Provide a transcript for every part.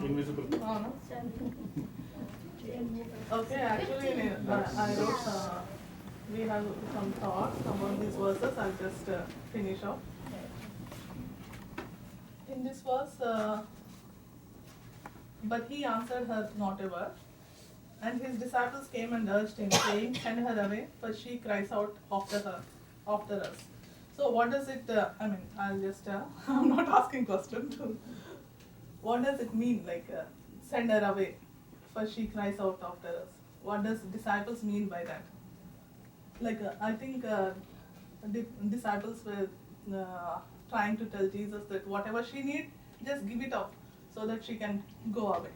Invisible. Okay, actually, I wrote, we have some thoughts about these verses. I'll just finish off. In this verse, but he answered her not a word. And his disciples came and urged him, saying, send her away, for she cries out after us. So what does it, I'll just, I'm not asking questions. What does it mean, like, send her away, for she cries out after us? What does disciples mean by that? Like, I think disciples were trying to tell Jesus that whatever she needs, just give it up, so that she can go away.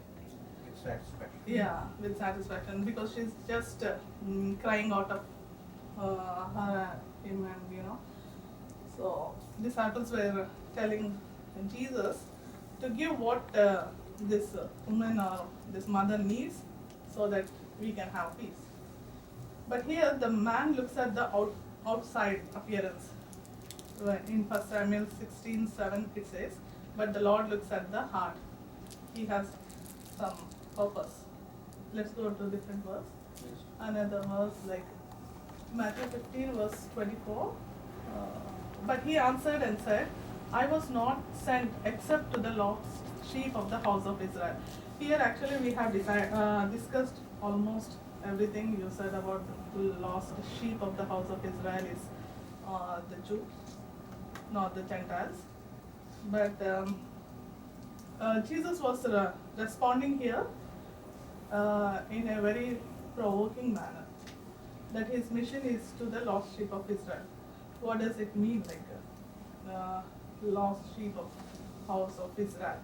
With satisfaction. Yeah, with satisfaction, because she's just crying out of him, and so disciples were telling Jesus to give what this woman or this mother needs, so that we can have peace. But here the man looks at the outside appearance. In 1 Samuel 16:7 it says, but the Lord looks at the heart. He has some purpose. Let's go to a different verse. Yes. Another verse like Matthew 15 verse 24. But he answered and said, I was not sent except to the lost sheep of the house of Israel. Here actually we have discussed almost everything you said about the lost sheep of the house of Israel is the Jews, not the Gentiles. But Jesus was responding here in a very provoking manner, that his mission is to the lost sheep of Israel. What does it mean, like lost sheep of house of Israel?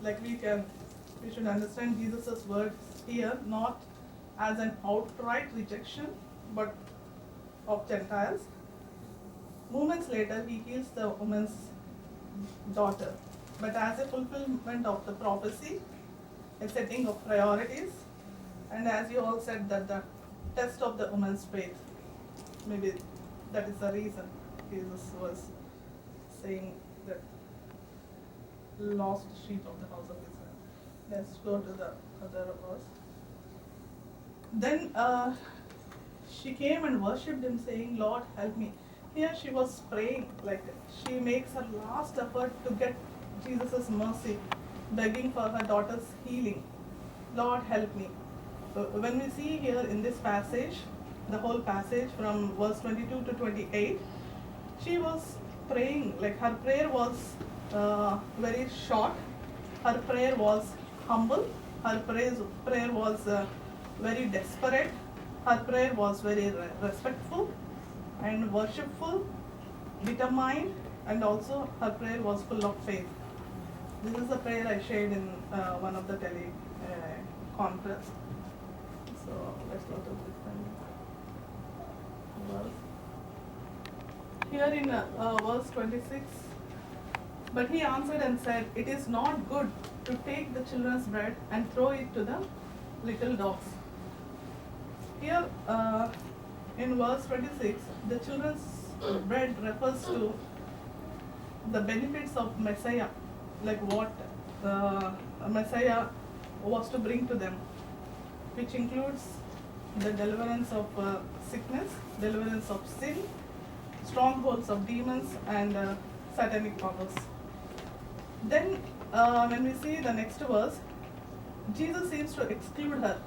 Like we should understand Jesus' words here not as an outright rejection, but of Gentiles. Moments later, he heals the woman's daughter, but as a fulfillment of the prophecy, a setting of priorities, and as you all said, that the test of the woman's faith. Maybe that is the reason Jesus was saying that lost sheep of the house of Israel. Let's go to the other verse. Then she came and worshipped him, saying, Lord, help me. Here she was praying, like she makes her last effort to get Jesus' mercy, begging for her daughter's healing. Lord, help me. When we see here in this passage, the whole passage from verse 22 to 28, she was praying, like her prayer was very short, her prayer was humble, her prayer was very desperate, her prayer was very respectful and worshipful, determined, and also her prayer was full of faith. This is the prayer I shared in one of the tele conference. So let's go to different verse. Here in verse 26, but he answered and said, it is not good to take the children's bread and throw it to the little dogs. Here in verse 26, the children's bread refers to the benefits of Messiah, like what Messiah was to bring to them, which includes the deliverance of sickness, deliverance of sin, strongholds of demons, and satanic powers. Then when we see the next verse, Jesus seems to exclude her.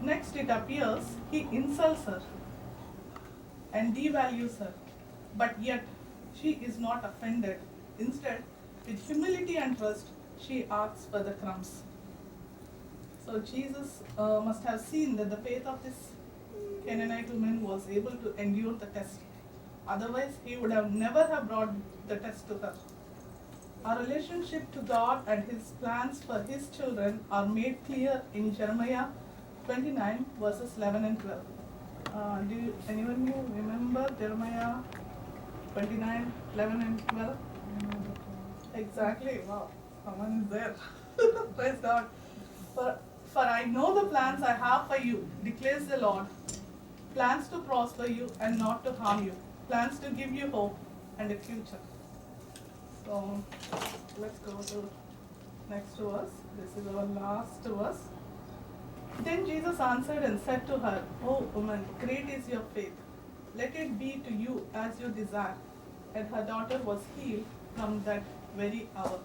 Next it appears he insults her and devalues her, but yet she is not offended. Instead, with humility and trust, she asks for the crumbs. So Jesus must have seen that the faith of this Canaanite woman was able to endure the test. Otherwise, he would have never have brought the test to her. Our relationship to God and His plans for His children are made clear in Jeremiah 29 verses 11 and 12. Do anyone you remember Jeremiah 29, 11 and 12? Exactly. Wow, someone is there. Praise God. For I know the plans I have for you, declares the Lord. Plans to prosper you and not to harm you. Plans to give you hope and a future. So let's go to next verse. This is our last verse. Then Jesus answered and said to her, O woman, great is your faith. Let it be to you as you desire. And her daughter was healed from that very hour.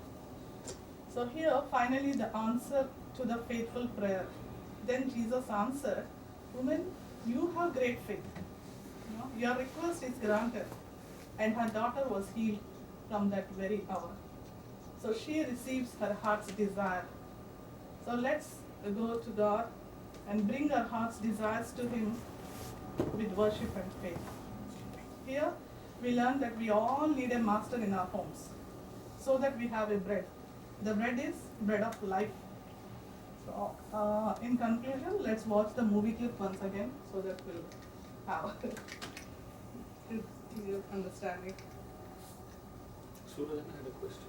So here finally the answer to the faithful prayer. Then Jesus answered, Woman, you have great faith. Your request is granted. And her daughter was healed from that very hour. So she receives her heart's desire. So let's go to God and bring our heart's desires to Him with worship and faith. Here we learn that we all need a master in our homes so that we have a bread. The bread is bread of life. So in conclusion, let's watch the movie clip once again so that we'll have a clear understanding. Susan had a question.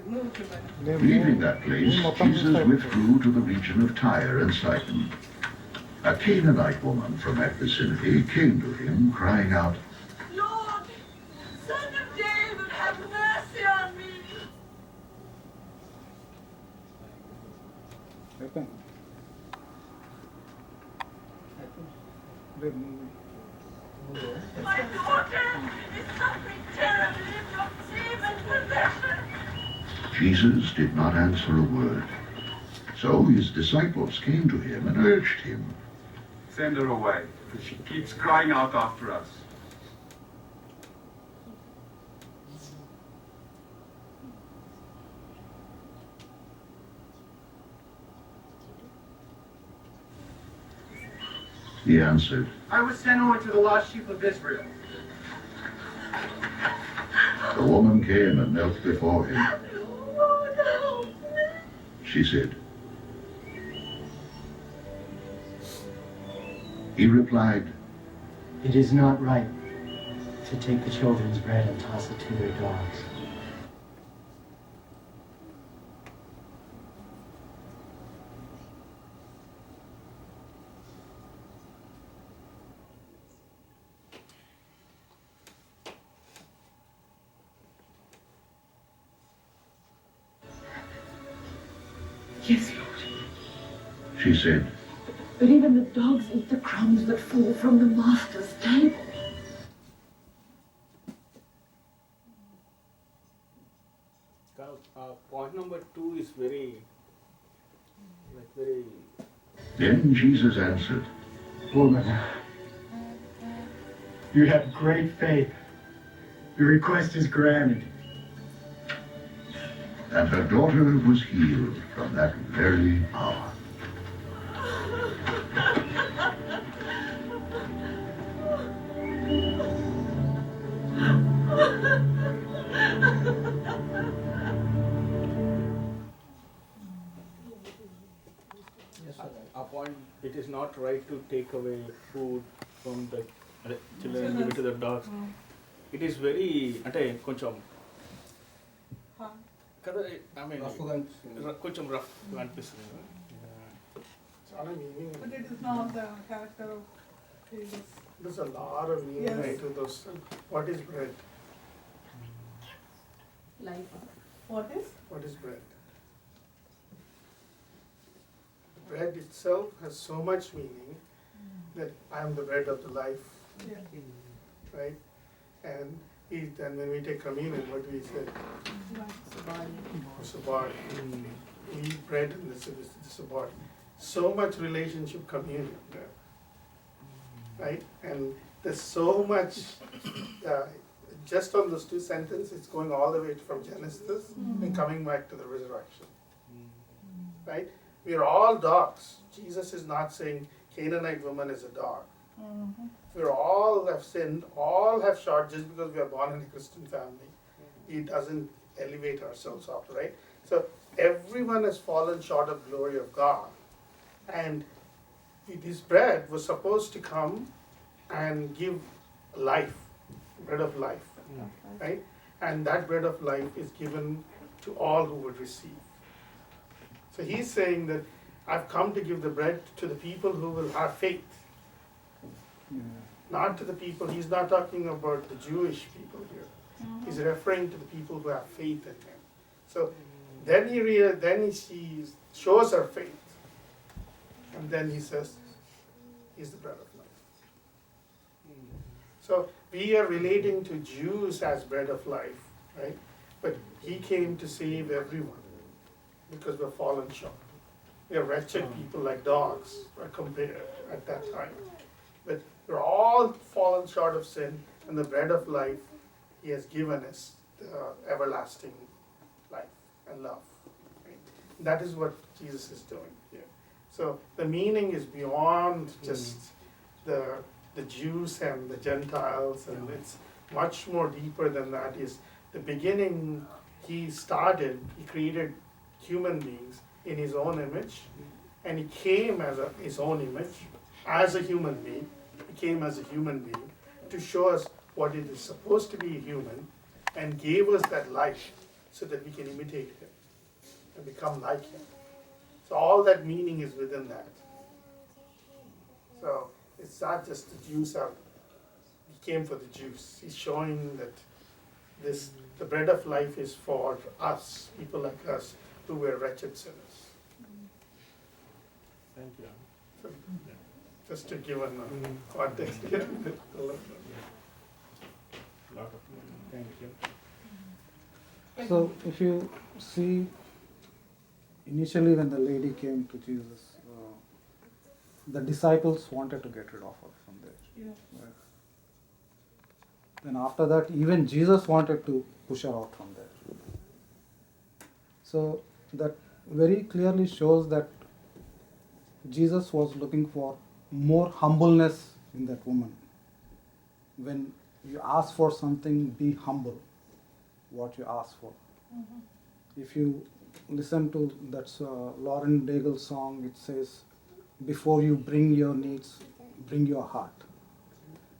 Move to bed. Leaving that place, Jesus withdrew to the region of Tyre and Sidon. A Canaanite woman from that vicinity came to him, crying out, Lord, Son of David, have mercy on me. My daughter is suffering terribly from demon possession. Jesus did not answer a word. So his disciples came to him and urged him. Send her away, for she keeps crying out after us. He answered, I was sent only to the lost sheep of Israel. The woman came and knelt before him. Lord, help me. She said. He replied, It is not right to take the children's bread and toss it to their dogs. Yes, Lord. she said, But even the dogs eat the crumbs that fall from the master's table. Point number 2 is very. Then Jesus answered, Woman, you have great faith. Your request is granted. and her daughter was healed from that very hour. A point, it is not right to take away food from the children and give it to the dogs. It is very, అంటే కొంచెం కదా, I mean, కొంచెం rough అనిపిస్తుంది. చాలా meaning. But it is not the character of Jesus. There's a lot of meaning Yes. right to those. What is bread? Life. What is? What is bread? Bread itself has so much meaning that I am the bread of the life, Yeah. right? And then when we take communion, what we say? It's a body. We eat bread and this is a body. So much relationship communion there, right? And there's so much, just on those two sentences, it's going all the way from Genesis and coming back to the resurrection, right? We are all dogs. Jesus is not saying Canaanite woman is a dog. We all have sinned, all have short just because we are born in a Christian family. It doesn't elevate ourselves up, right? So everyone has fallen short of glory of God. And this bread was supposed to come and give life, bread of life, right? And that bread of life is given to all who would receive. So he's saying that I've come to give the bread to the people who will have faith. Not to the people, he's not talking about the Jewish people here. He's referring to the people who have faith in him. So then he shows her faith, and then he says, "He's the bread of life." So we are relating to Jews as bread of life, right? But he came to save everyone because we're fallen short. We are wretched people like dogs, compared at that time. But we're all fallen short of sin, and the bread of life he has given us, the everlasting life and love. Right? That is what Jesus is doing here. So the meaning is beyond just the Jews and the Gentiles, and it's much more deeper than that. Is the beginning he created human beings in his own image, and he came as his own image, as a human being. He came as a human being to show us what it is supposed to be a human, and gave us that life so that we can imitate him and become like him. So all that meaning is within that. So it's not just the Jews he came for the Jews. He's showing that the bread of life is for us, people like us, who were wretched sinners. Thank you. So, just to give a context here. Lot of thank you. So if you see, initially when the lady came to Jesus, the disciples wanted to get rid of her from there. Yeah. Right? Then after that, even Jesus wanted to push her out from there. So that very clearly shows that Jesus was looking for more humbleness in that woman. When you ask for something, be humble what you ask for. If you listen to that Lauren Daigle song, it says, before you bring your needs, bring your heart.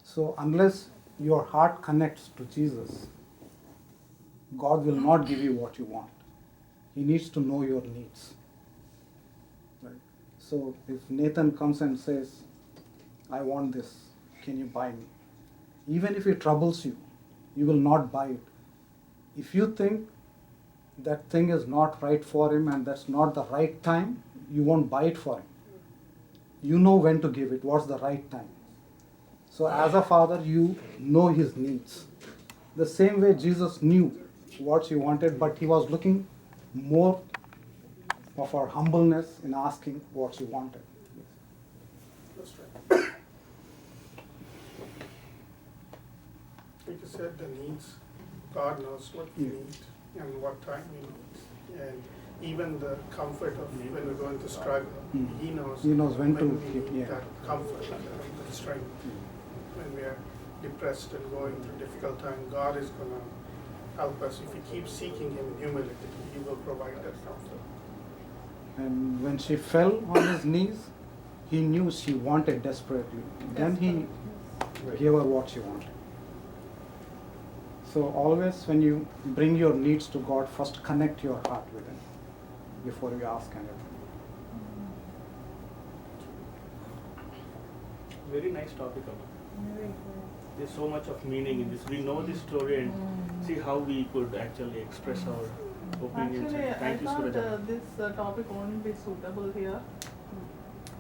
So unless your heart connects to Jesus, God will not give you what you want. He needs to know your needs. Right? So if Nathan comes and says, I want this, can you buy me? Even if it troubles you, you will not buy it. If you think that thing is not right for him and that's not the right time, you won't buy it for him. You know when to give it, what's the right time. So as a father, you know his needs. The same way Jesus knew what he wanted, but he was looking more of our humbleness in asking what he wanted. That's right. Like you said, the needs, God knows what we need and what time we need. And even the comfort of when we're going to struggle, He knows when to we keep, need that comfort, that strength. When we are depressed and going through difficult time, God is going to help us. If we keep seeking Him in humility, He will provide that comfort. And when she fell on his knees, he knew she wanted desperately. Then he gave her what she wanted. So always when you bring your needs to God, first connect your heart with Him before you ask anything. Very nice topic, Amma. There's so much of meaning in this. We know this story and see how we could actually express our opinions. Actually, I Thank you, thought Suraj. this topic won't be suitable here.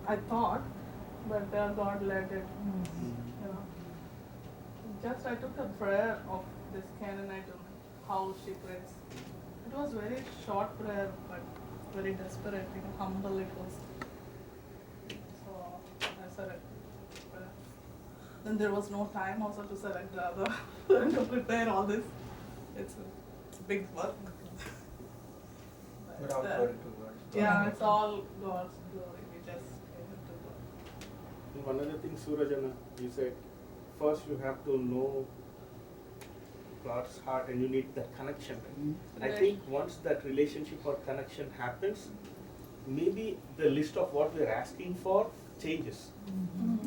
I thought, but God led it. You know. Just I took a prayer of this Canaanite woman, how she prays. It was very short prayer, but very desperate, humble it was. So I said it. Then there was no time also to select the other and to prepare all this. It's a big work. But, yeah, it's all God's glory. We just give it to God. And one other thing, Surajana, you said, first you have to know God's heart and you need that connection. And I think once that relationship or connection happens, maybe the list of what we're asking for changes.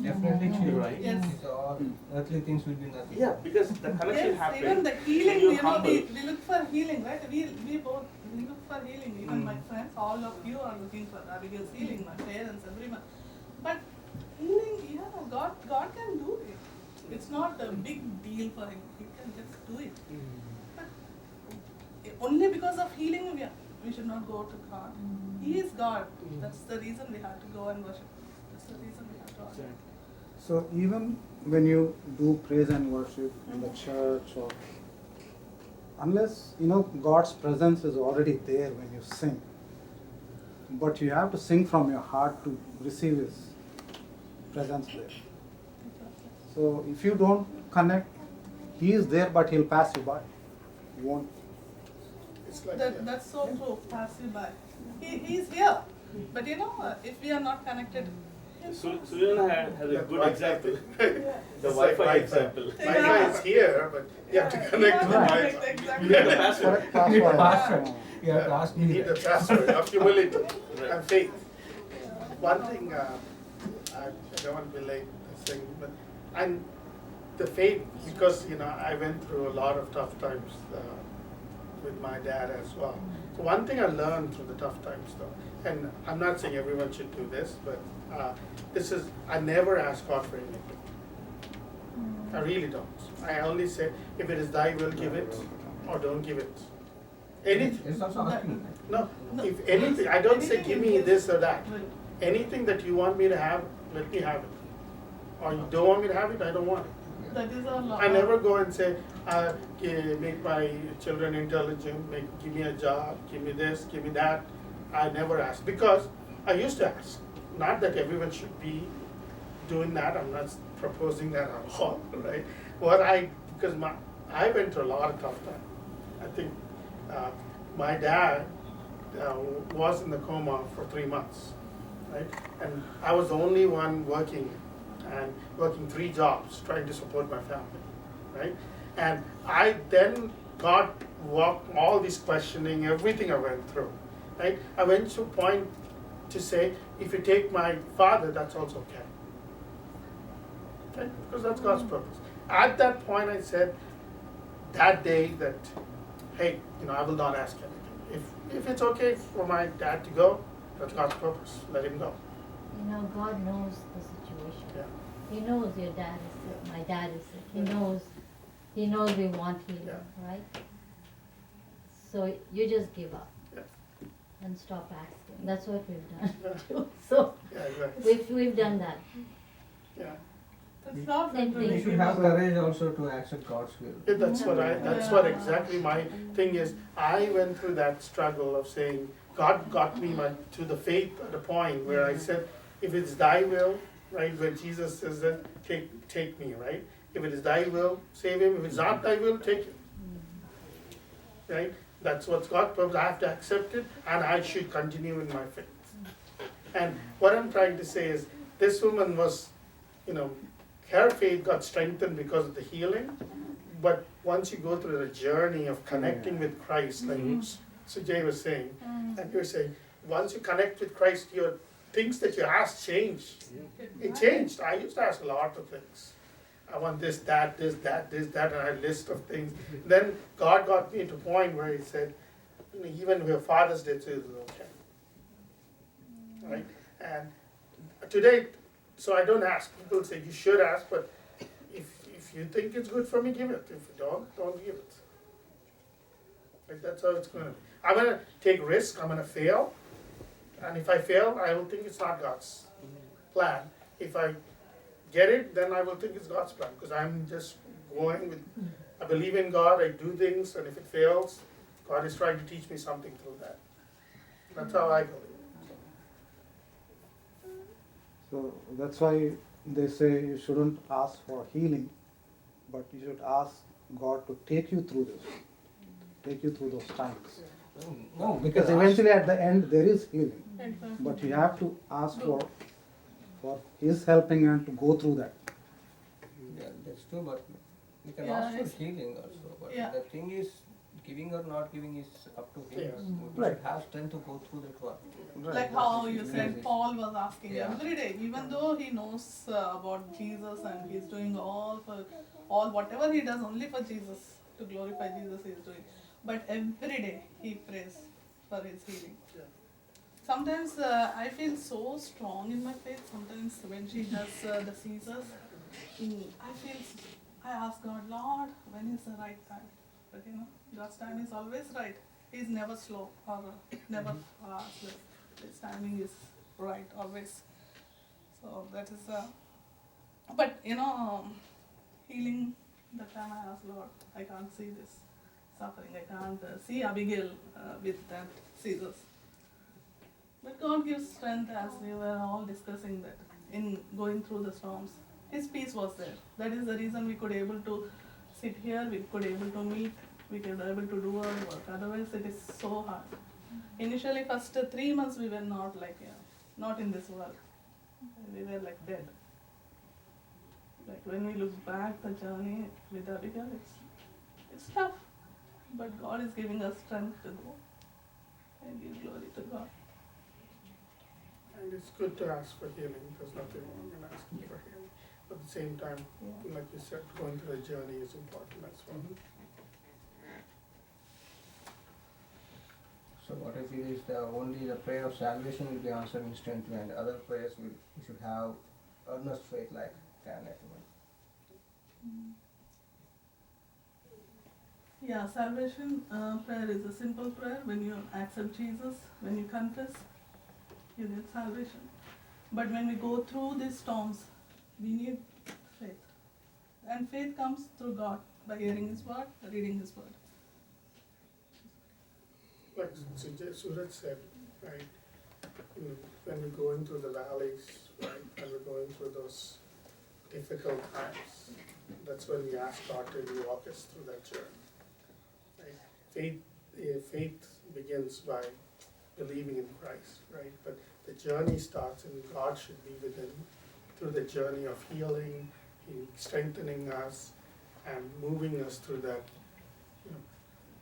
Definitely change. Right? Yes. So all earthly things will be nothing. Yeah, because the connection Yes, happens. even the healing, when you're you know, humble. we look for healing, right? We look for healing. Even my friends, all of you are looking for Abigail's healing, my parents, everyone. But healing, yeah, God can do it. It's not a big deal for Him. He can and just do it. But only because of healing, we should not go to God. He is God. That's the reason we have to go and worship. That's the reason we have to honor. So even when you do praise and worship in the church, or unless God's presence is already there when you sing, but you have to sing from your heart to receive His presence there. So if you don't connect, He is there, but He'll pass you by. He won't. It's like That's so true. Pass you by. He's here, but if we are not connected. Surya has a good example. The It's Wi-Fi like Wi-Fi. example. Wi-Fi is here, but you have to connect to the Wi-Fi. Exactly. You need the password. Correct You need password. password. You have to ask You me need the that. password of humility Right. and faith. One thing, I don't want to be late saying, but and the faith, because I went through a lot of tough times with my dad as well. So one thing I learned through the tough times though, and I'm not saying everyone should do this, but I never ask God for anything. I really don't. I only say, if it is thy will, give it, or don't give it. Anything. It's also asking. No, if anything, I don't say give me this or that. Anything that you want me to have, let me have it. Or you don't want me to have it, I don't want it. That is our law. I never go and say, make my children intelligent, give me a job, give me this, give me that. I never ask, because I used to ask. Not that everyone should be doing that, I'm not proposing that at all, right? Because I went through a lot of tough time. I think my dad was in the coma for 3 months, right? And I was the only one working 3 jobs, trying to support my family, right? And I then got all this questioning, everything I went through, right? I went to a point to say, if you take my father, that's also okay. Okay? Because that's God's purpose. At that point, I said, that day that, hey, I will not ask anything. If it's okay for my dad to go, that's God's purpose. Let him go. God knows the situation. Yeah. He knows your dad is sick, my dad is sick. He knows we want healing, right? So you just give up and stop asking. That's what we've done too. So Yeah, exactly. we've done that. Yeah. It's not Same that thing. You should have courage also to accept God's will. Yeah, that's what exactly my thing is. I went through that struggle of saying, God got me to the faith at a point where I said, if it's thy will, right, where Jesus says that, take me, right? If it is thy will, save him. If it's not thy will, take him. Right? That's what's God's purpose. I have to accept it, and I should continue in my faith. And what I'm trying to say is, this woman was, her faith got strengthened because of the healing, but once you go through the journey of connecting with Christ, like Sujay was saying, and you're saying, once you connect with Christ, your things that you asked changed. It changed. I used to ask a lot of things. I want this, that, and I had a list of things. Then God got me to a point where He said, even your Father's Day is okay. Right? And today, so I don't ask. People say you should ask, but if you think it's good for me, give it. If you don't give it. Like that's how it's going to be. I'm going to take risk. I'm going to fail. And if I fail, I will think it's not God's plan. If I get it, then I will think it's God's plan. Because I'm just going with, I believe in God, I do things, and if it fails, God is trying to teach me something through that. That's how I believe. So that's why they say you shouldn't ask for healing, but you should ask God to take you through this, take you through those times. No, Because eventually at the end there is healing, but you have to ask for His helping hand to go through that. Yeah, that's true, but you can Yeah, ask it's- for healing also. But Yeah. the thing is, giving or not giving is up to him. Yeah. We Right. should have strength to go through that one. Like how you said Paul was asking Yeah. every day, even though he knows about Jesus and he's doing all whatever he does only for Jesus, to glorify Jesus he is doing. But every day he prays for his healing. Yeah. Sometimes I feel so strong in my faith. Sometimes when she has the seizures, I asked God, Lord, when is the right time? But you know, God's time is always right. He's never slow or never slow. His timing is right always. So that is but you know, healing, that time I asked Lord, I can't see this suffering. I can't see Abigail with that scissors. But God gives strength, as we were all discussing that in going through the storms. His peace was there. That is the reason we could able to sit here, we could able to meet, we could able to do our work. Otherwise it is so hard. Initially first 3 months we were not like, not in this world. We were like dead. Like when we look back the journey with Abigail, it's tough. But God is giving us strength to go. And give glory to God. And it's good to ask for healing. There's nothing wrong in asking for healing. But at the same time, like you said, going through the journey is important as well. So what I feel is only the prayer of salvation will be answered instantly, and other prayers we should have earnest faith like Cain. Yeah, salvation prayer is a simple prayer. When you accept Jesus, when you confess, you get salvation. But when we go through these storms, we need faith. And faith comes through God, by hearing His word, reading His word. Like Suraj said, right, when we're going through the valleys, right, and we're going through those difficult times, that's when we ask God to really walk us through that journey. Right? Faith begins by believing in Christ, right? But the journey starts, and God should be within through the journey of healing, strengthening us, and moving us through that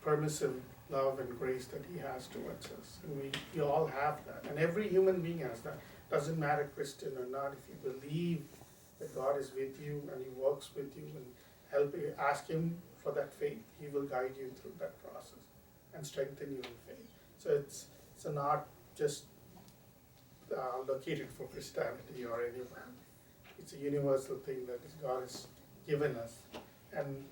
permissive love and grace that He has towards us. And we all have that, and every human being has that. Doesn't matter Christian or not. If you believe that God is with you and He works with you and help you, ask Him for that faith, He will guide you through that process and strengthen you in faith. So it's not just located for Christianity or anyone. It's a universal thing that God has given us. And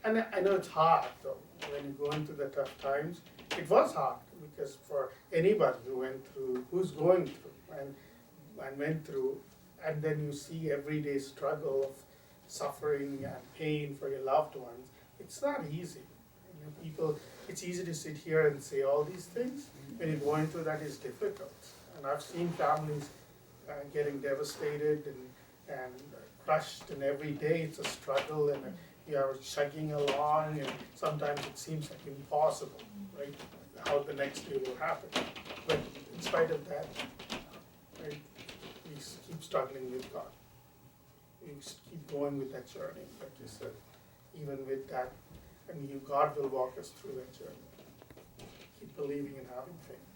I know it's hard though, when you go into the tough times. It was hard because for anybody who's going through and went through, and then you see everyday struggle of suffering and pain for your loved ones, it's not easy. People, it's easy to sit here and say all these things. When you're going through that, it's difficult. And I've seen families getting devastated and crushed, and every day it's a struggle, and you are chugging along, and sometimes it seems like impossible, right, how the next day will happen. But in spite of that, right, we keep struggling with God. We keep going with that journey, like you said, even with that, and God will walk us through that journey. Keep believing and having faith.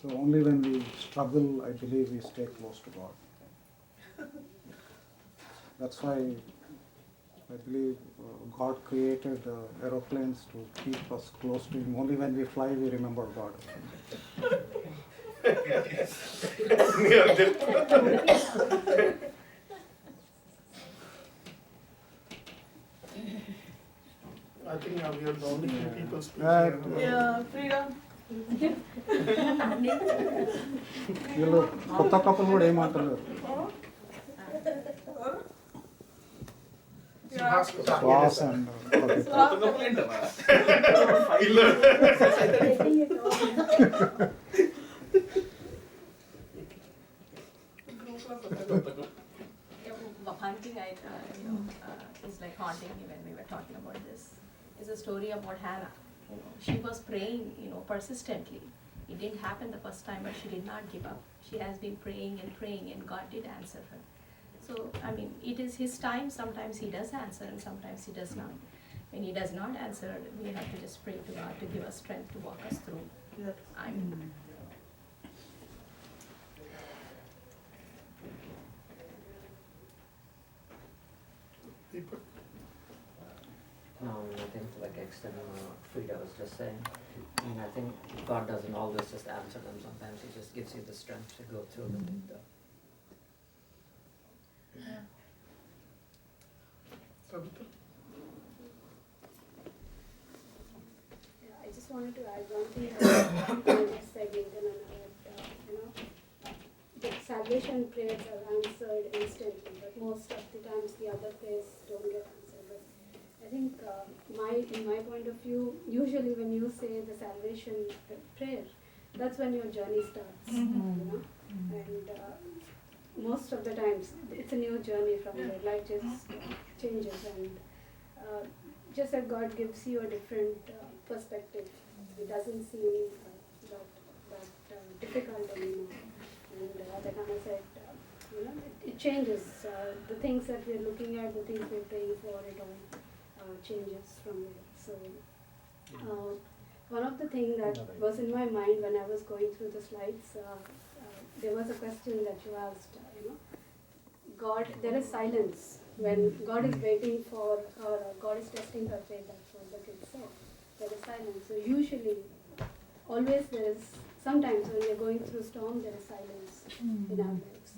So only when we struggle, I believe, we stay close to God. That's why I believe God created aeroplanes to keep us close to Him. Only when we fly, we remember God. I think we are the only few people speaking. Yeah, freedom. వీళ్ళు కొత్త కప్పులు కూడా ఏమంటారు శ్వాస and One thing is like haunting me when we were talking about this is a story about Hannah. She was praying, persistently. It didn't happen the first time, but she did not give up. She has been praying, and God did answer her. So, it is His time. Sometimes He does answer, and sometimes He does not. When He does not answer, we have to just pray to God to give us strength to walk us through. Yes. No, nothing like external Frida was just saying. I think God doesn't always just answer them. Sometimes He just gives you the strength to go through them. Tabitha? I just wanted to add one thing that you said, Nathan, and the salvation prayers are answered instantly, but most of the times the other prayers don't get answered. But I think in my point of view, usually when you say the salvation prayer, that's when your journey starts, and most of the times it's a new journey from there. Life just changes, and just that God gives you a different perspective. It doesn't seem that difficult anymore. And like Anna said, it changes. The things that we're looking at, the things we're praying for, it all changes from there. So one of the things that was in my mind when I was going through the slides, there was a question that you asked, God, there is silence when God is waiting for, or God is testing her faith, that's what the kid said. There is silence. So usually, always there is, sometimes when we're going through storm, there is silence in our lives.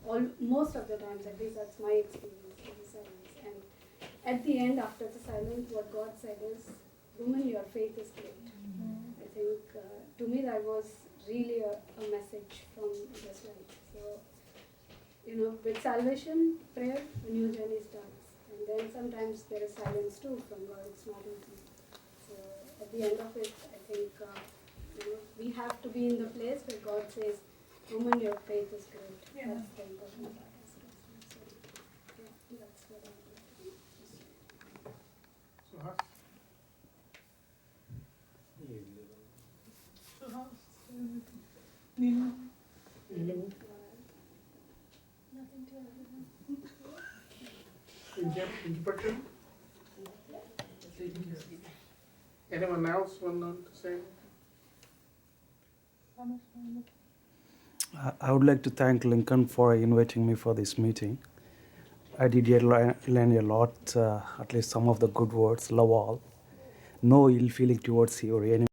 Right? Most of the times, at least that's my experience, there is silence. And at the end, after the silence, what God said is, woman, your faith is great. I think, to me, that was really a message from the slide. So, with salvation prayer, a new journey starts. And then sometimes there is silence too from God. It's not easy. So at the end of it, I think we have to be in the place where God says, woman, your faith is great. Yeah. That's the important part. So that's what I want to do. Nothing to Anyone else want to say? I would like to thank Lincoln for inviting me for this meeting. I did learn a lot, at least some of the good words. Love all. No ill feeling towards your enemy.